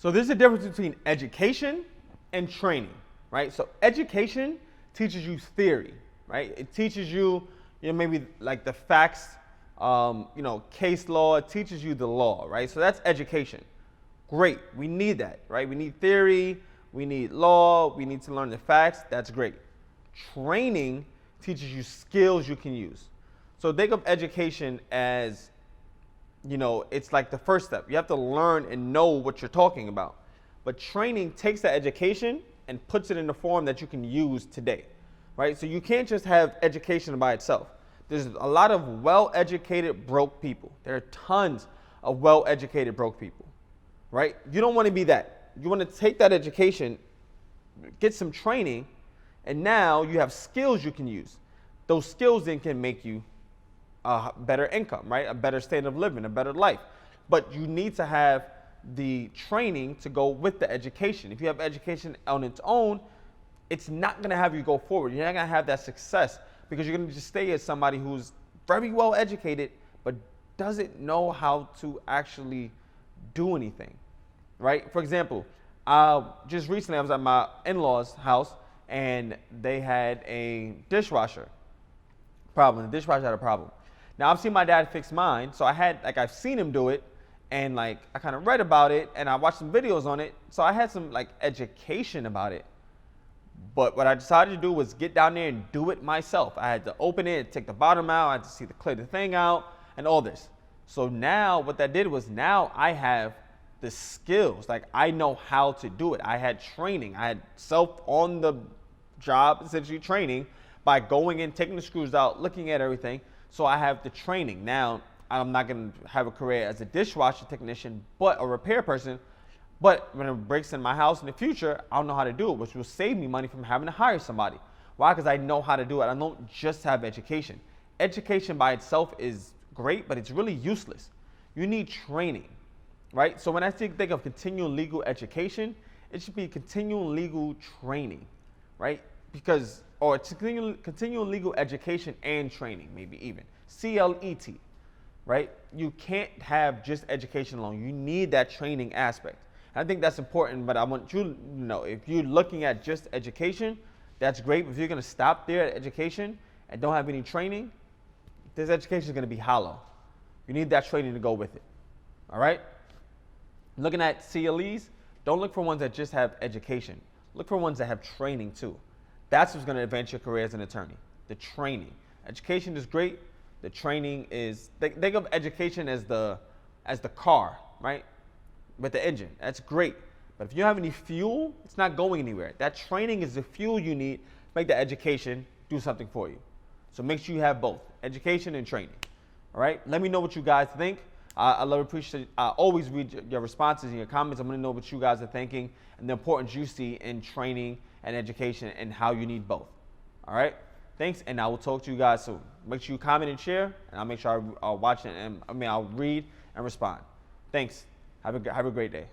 So there's a difference between education and training, right? So education teaches you theory, right? It teaches you, maybe like the facts, case law. It teaches you the law, right? So that's education. Great, we need that, right? We need theory, we need law, we need to learn the facts. That's great. Training teaches you skills you can use. So think of education as, it's like the first step. You have to learn and know what you're talking about. But training takes that education and puts it in the form that you can use today, right? So you can't just have education by itself. There's a lot of well-educated broke people. There are tons of well-educated broke people, right? You don't want to be that. You want to take that education, get some training, and now you have skills you can use. Those skills then can make you a better income, right? A better state of living, a better life. But you need to have the training to go with the education. If you have education on its own, it's not going to have you go forward. You're not going to have that success because you're going to just stay as somebody who's very well educated but doesn't know how to actually do anything, right? For example, just recently I was at my in-laws' house and they had a dishwasher problem. The dishwasher had a problem. Now I've seen my dad fix mine, so I've seen him do it, and I kind of read about it and I watched some videos on it, so I had some education about it. But what I decided to do was get down there and do it myself. I had to open it, take the bottom out, I had to clear the thing out, and all this. So now what that did was now I have the skills. I know how to do it. I had training. I had on the job, essentially training by going in, taking the screws out, looking at everything. So I have the training. Now I'm not going to have a career as a dishwasher technician, but a repair person. But when it breaks in my house in the future, I'll know how to do it, which will save me money from having to hire somebody. Why? Because I know how to do it. I don't just have education. Education by itself is great, but it's really useless. You need training, right? So when I think of continuing legal education, it should be continuing legal training, right? Or it's continuing legal education and training, maybe even. CLET, right? You can't have just education alone. You need that training aspect. I think that's important, but I want you to know, if you're looking at just education, that's great. But if you're going to stop there at education and don't have any training, this education is going to be hollow. You need that training to go with it. All right? Looking at CLEs, don't look for ones that just have education. Look for ones that have training too. That's what's going to advance your career as an attorney. The training. Education is great. The training is, think of education as the car, right? With the engine. That's great. But if you don't have any fuel, it's not going anywhere. That training is the fuel you need to make the education do something for you. So make sure you have both, education and training. All right? Let me know what you guys think. I always read your responses and your comments. I'm going to know what you guys are thinking and the importance you see in training and education and how you need both. All right? Thanks, and I will talk to you guys soon. Make sure you comment and share, and I'll make sure I'll watch it, and I'll read and respond. Thanks. Have a great day.